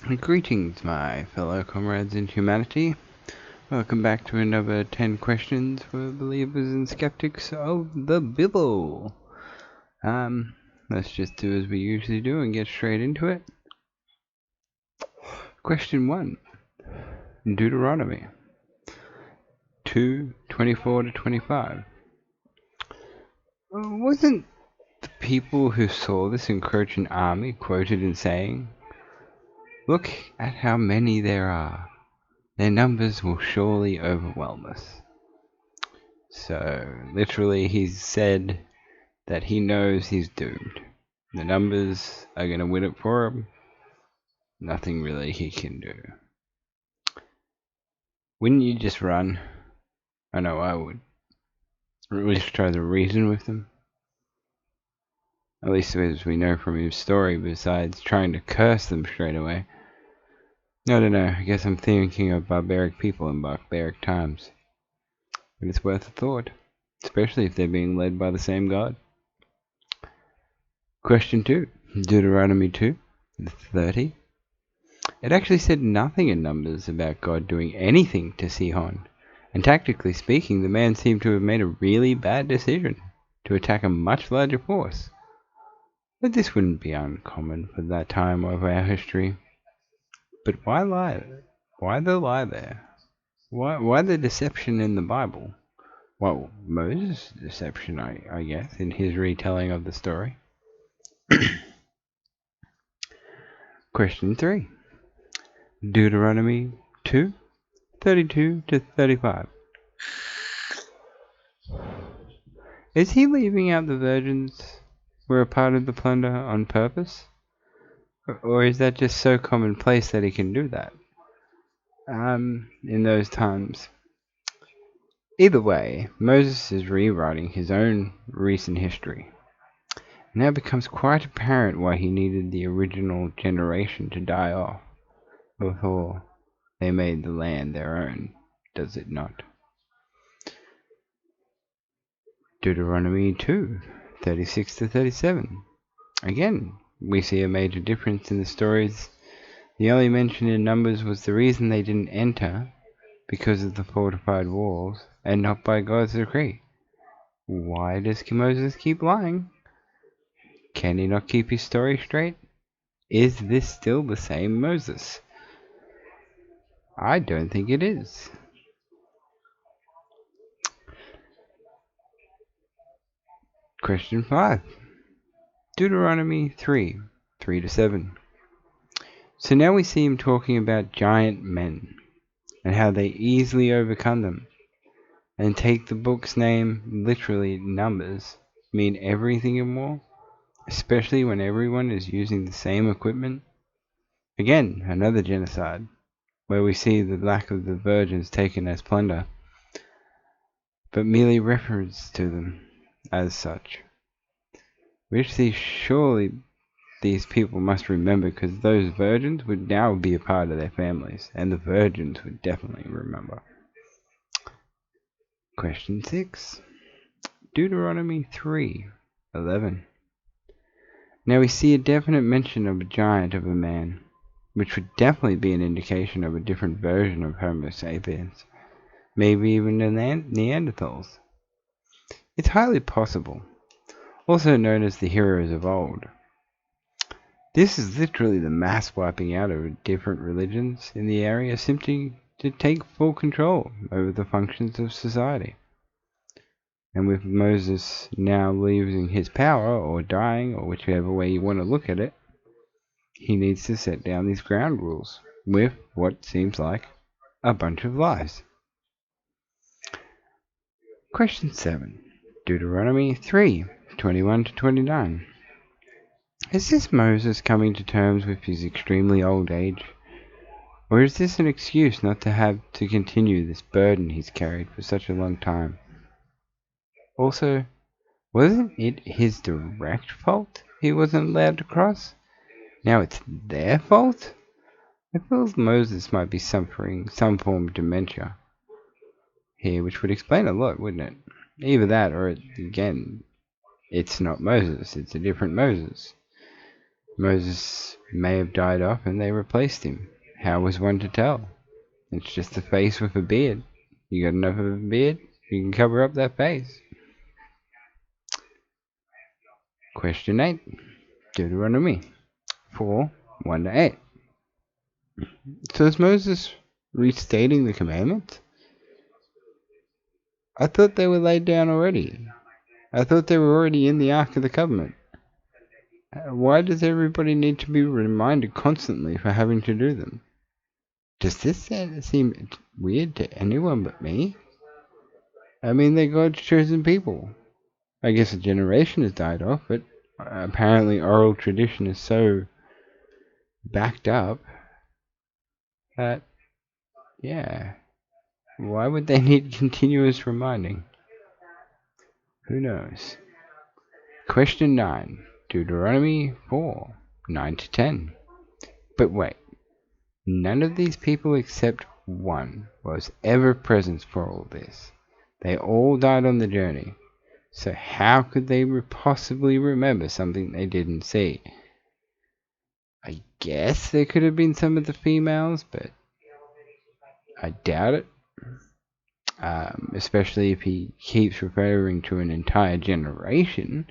Greetings, my fellow comrades in humanity. Welcome back to another 10 questions for believers and skeptics of the Bible. Let's just do as we usually do and get straight into it. Question 1. Deuteronomy 2:24-25. Wasn't the people who saw this encroaching army quoted in saying, "Look at how many there are. Their numbers will surely overwhelm us"? So, literally, he's said that he knows he's doomed. The numbers are going to win it for him. Nothing really he can do. Wouldn't you just run? I know I would. Or at least try to reason with them. At least as we know from his story, besides trying to curse them straight away. I don't know, I guess I'm thinking of barbaric people in barbaric times. But it's worth a thought, especially if they're being led by the same God. Question 2, Deuteronomy 2:30. It actually said nothing in Numbers about God doing anything to Sihon, and tactically speaking, the man seemed to have made a really bad decision to attack a much larger force. But this wouldn't be uncommon for that time of our history. But why lie? Why the lie there? Why the deception in the Bible? Well, Moses' deception, I guess, in his retelling of the story. Question 3. Deuteronomy 2:32-35. Is he leaving out the virgins were a part of the plunder on purpose? Or is that just so commonplace that he can do that? In those times. Either way, Moses is rewriting his own recent history. Now it becomes quite apparent why he needed the original generation to die off before they made the land their own, does it not? Deuteronomy 2:36-37. Again, we see a major difference in the stories. The only mention in Numbers was the reason they didn't enter because of the fortified walls and not by God's decree. Why does Moses keep lying? Can he not keep his story straight? Is this still the same Moses? I don't think it is. Question 5. Deuteronomy 3:3-7. So now we see him talking about giant men and how they easily overcome them, and take the book's name literally. Numbers mean everything in war, especially when everyone is using the same equipment. Again, another genocide, where we see the lack of the virgins taken as plunder, but merely reference to them as such. Which surely these people must remember, because those virgins would now be a part of their families, and the virgins would definitely remember. Question 6. Deuteronomy 3:11. Now we see a definite mention of a giant of a man, which would definitely be an indication of a different version of Homo sapiens, maybe even the Neanderthals. It's highly possible, also known as the heroes of old. This is literally the mass wiping out of different religions in the area simply to take full control over the functions of society. And with Moses now losing his power or dying, or whichever way you want to look at it, he needs to set down these ground rules with what seems like a bunch of lies. Question 7. Deuteronomy 3:21-29. Is this Moses coming to terms with his extremely old age? Or is this an excuse not to have to continue this burden he's carried for such a long time? Also, wasn't it his direct fault he wasn't allowed to cross? Now it's their fault? I feel Moses might be suffering some form of dementia here, which would explain a lot, wouldn't it? Either that, or again, it's not Moses, it's a different Moses. Moses may have died off and they replaced him. How was one to tell? It's just a face with a beard. You got enough of a beard, you can cover up that face. Question 8. Deuteronomy 4, 1-8. So is Moses restating the commandments? I thought they were laid down already. I thought they were already in the Ark of the Covenant. Why does everybody need to be reminded constantly for having to do them? Does this seem weird to anyone but me? I mean, they're God's chosen people. I guess a generation has died off, but apparently oral tradition is so backed up that, yeah, why would they need continuous reminding? Who knows? Question 9. Deuteronomy 4, 9-10. But wait, none of these people except one was ever present for all this. They all died on the journey. So how could they possibly remember something they didn't see? I guess there could have been some of the females, but I doubt it. Especially if he keeps referring to an entire generation.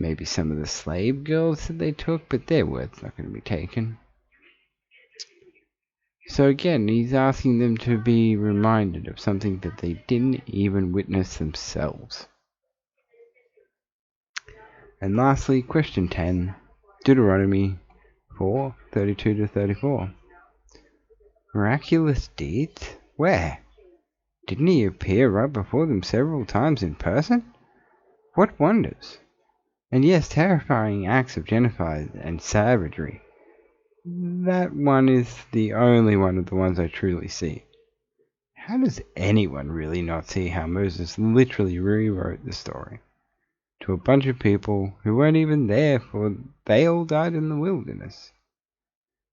Maybe some of the slave girls that they took, but their word's not going to be taken. So again, he's asking them to be reminded of something that they didn't even witness themselves. And lastly, question 10, Deuteronomy 4, 32-34. Miraculous deeds? Where? Didn't he appear right before them several times in person? What wonders? And yes, terrifying acts of genocide and savagery. That one is the only one of the ones I truly see. How does anyone really not see how Moses literally rewrote the story to a bunch of people who weren't even there, for they all died in the wilderness?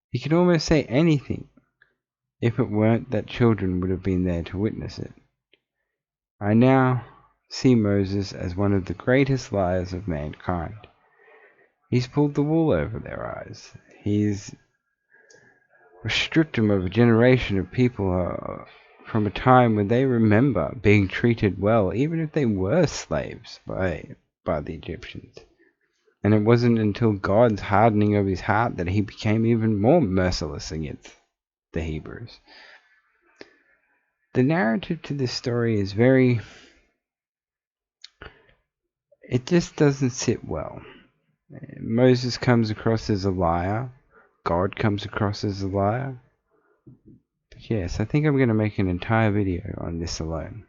He could almost say anything if it weren't that children would have been there to witness it. I now see Moses as one of the greatest liars of mankind. He's pulled the wool over their eyes. He's stripped them of a generation of people from a time when they remember being treated well, even if they were slaves by the Egyptians. And it wasn't until God's hardening of his heart that he became even more merciless against the Hebrews. The narrative to this story is it just doesn't sit well. Moses comes across as a liar. God comes across as a liar. But yes, I think I'm going to make an entire video on this alone.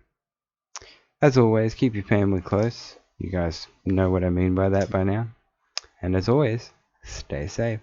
As always, keep your family close. You guys know what I mean by that by now. And as always, stay safe.